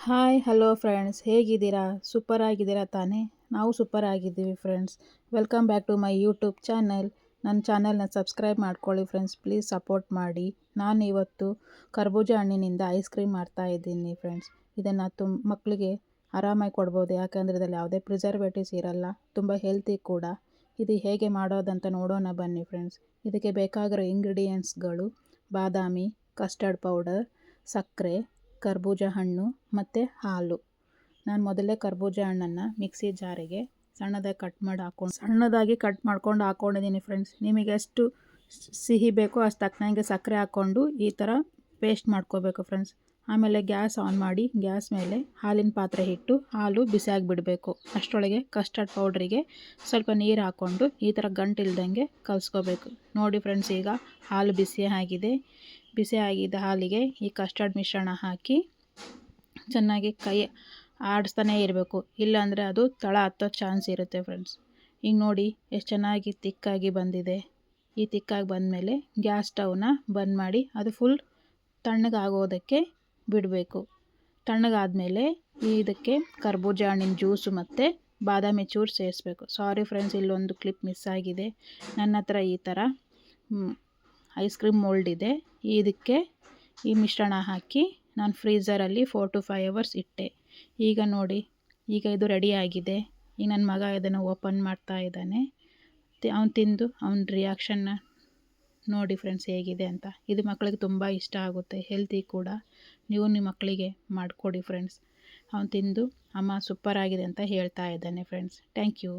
Hi hello friends, ಹೇಗಿದ್ದೀರಾ? Super ಆಗಿದ್ದೀರಾ ತಾನೇ? ನಾವು ಸೂಪರ್ ಆಗಿದ್ದೀವಿ friends. Welcome back to my YouTube channel. ನನ್ನ ಚಾನಲ್ನ ಸಬ್ಸ್ಕ್ರೈಬ್ ಮಾಡ್ಕೊಳ್ಳಿ ಫ್ರೆಂಡ್ಸ್, ಪ್ಲೀಸ್ ಸಪೋರ್ಟ್ ಮಾಡಿ. ನಾನು ಇವತ್ತು ಕರ್ಬೂಜ ಹಣ್ಣಿನಿಂದ ಐಸ್ ಕ್ರೀಮ್ ಮಾಡ್ತಾ ಇದ್ದೀನಿ ಫ್ರೆಂಡ್ಸ್. ಇದನ್ನು ಮಕ್ಕಳಿಗೆ ಆರಾಮಾಗಿ ಕೊಡ್ಬೋದು, ಯಾಕಂದರೆ ಇದರಲ್ಲಿ ಯಾವುದೇ ಪ್ರಿಸರ್ವೇಟಿವ್ಸ್ ಇರಲ್ಲ. ತುಂಬ ಹೆಲ್ತಿ ಕೂಡ. ಇದು ಹೇಗೆ ಮಾಡೋದಂತ ನೋಡೋಣ ಬನ್ನಿ ಫ್ರೆಂಡ್ಸ್. ಇದಕ್ಕೆ ಬೇಕಾಗಿರೋ ಇಂಗ್ರೀಡಿಯೆಂಟ್ಸ್ಗಳು: ಬಾದಾಮಿ, ಕಸ್ಟರ್ಡ್ ಪೌಡರ್, ಸಕ್ಕರೆ, ಕರ್ಬೂಜ ಹಣ್ಣು ಮತ್ತು ಹಾಲು. ನಾನು ಮೊದಲೇ ಕರ್ಬೂಜ ಹಣ್ಣನ್ನು ಮಿಕ್ಸಿ ಜಾರಿಗೆ ಸಣ್ಣದಾಗಿ ಕಟ್ ಮಾಡ್ಕೊಂಡು ಹಾಕ್ಕೊಂಡಿದ್ದೀನಿ ಫ್ರೆಂಡ್ಸ್. ನಿಮಗೆ ಎಷ್ಟು ಸಿಹಿ ಬೇಕೋ ಅಷ್ಟು ತಕ್ಕನಂಗೆ ಸಕ್ಕರೆ ಹಾಕ್ಕೊಂಡು ಈ ಥರ ಪೇಸ್ಟ್ ಮಾಡ್ಕೋಬೇಕು ಫ್ರೆಂಡ್ಸ್. ಆಮೇಲೆ ಗ್ಯಾಸ್ ಆನ್ ಮಾಡಿ ಗ್ಯಾಸ್ ಮೇಲೆ ಹಾಲಿನ ಪಾತ್ರೆ ಇಟ್ಟು ಹಾಲು ಬಿಸಿಯಾಗಿ ಬಿಡಬೇಕು. ಅಷ್ಟರೊಳಗೆ ಕಸ್ಟರ್ಡ್ ಪೌಡ್ರಿಗೆ ಸ್ವಲ್ಪ ನೀರು ಹಾಕ್ಕೊಂಡು ಈ ಥರ ಗಂಟಿಲ್ದಂಗೆ ಕಲಿಸ್ಕೋಬೇಕು. ನೋಡಿ ಫ್ರೆಂಡ್ಸ್, ಈಗ ಹಾಲು ಬಿಸಿಯಾಗಿದ್ದ ಹಾಲಿಗೆ ಈ ಕಸ್ಟರ್ಡ್ ಮಿಶ್ರಣ ಹಾಕಿ ಚೆನ್ನಾಗಿ ಕೈ ಆಡಿಸ್ತಾನೇ ಇರಬೇಕು, ಇಲ್ಲಾಂದರೆ ಅದು ತಳ ಹತ್ತೋ ಚಾನ್ಸ್ ಇರುತ್ತೆ ಫ್ರೆಂಡ್ಸ್. ಈಗ ನೋಡಿ ಎಷ್ಟು ಚೆನ್ನಾಗಿ ತಿಕ್ಕಾಗಿ ಬಂದಿದೆ. ಈ ತಿಕ್ಕಾಗಿ ಬಂದಮೇಲೆ ಗ್ಯಾಸ್ ಸ್ಟವ್ನ ಬಂದ್ ಮಾಡಿ ಅದು ಫುಲ್ ತಣ್ಣಗಾಗೋದಕ್ಕೆ ಬಿಡಬೇಕು. ತಣ್ಣಗಾದಮೇಲೆ ಇದಕ್ಕೆ ಕರ್ಬೂಜ ಹಣ್ಣಿನ ಜ್ಯೂಸು ಮತ್ತು ಬಾದಾಮಿ ಚೂರು ಸೇರಿಸ್ಬೇಕು. ಸಾರಿ ಫ್ರೆಂಡ್ಸ್, ಇಲ್ಲೊಂದು ಕ್ಲಿಪ್ ಮಿಸ್ ಆಗಿದೆ. ನನ್ನ ಹತ್ರ ಈ ಥರ ಐಸ್ ಕ್ರೀಮ್ ಮೋಲ್ಡ್ ಇದೆ. ಇದಕ್ಕೆ ಈ ಮಿಶ್ರಣ ಹಾಕಿ ನಾನು ಫ್ರೀಝರಲ್ಲಿ 4 to 5 hours ಇಟ್ಟೆ. ಈಗ ನೋಡಿ, ಈಗ ಇದು ರೆಡಿಯಾಗಿದೆ. ಈಗ ನನ್ನ ಮಗ ಇದನ್ನು ಓಪನ್ ಮಾಡ್ತಾ ಇದ್ದಾನೆ. ಅವ್ನು ತಿಂದು ಅವನ ರಿಯಾಕ್ಷನ್ನ ನೋಡಿ ಫ್ರೆಂಡ್ಸ್ ಹೇಗಿದೆ ಅಂತ. ಇದು ಮಕ್ಕಳಿಗೆ ತುಂಬ ಇಷ್ಟ ಆಗುತ್ತೆ, ಹೆಲ್ತಿ ಕೂಡ. ನೀವು ನಿಮ್ಮ ಮಕ್ಕಳಿಗೆ ಮಾಡಿಕೊಡಿ ಫ್ರೆಂಡ್ಸ್. ಅವ್ನು ತಿಂದು ಅಮ್ಮ ಸೂಪರ್ ಆಗಿದೆ ಅಂತ ಹೇಳ್ತಾ ಇದ್ದಾನೆ ಫ್ರೆಂಡ್ಸ್. Thank you.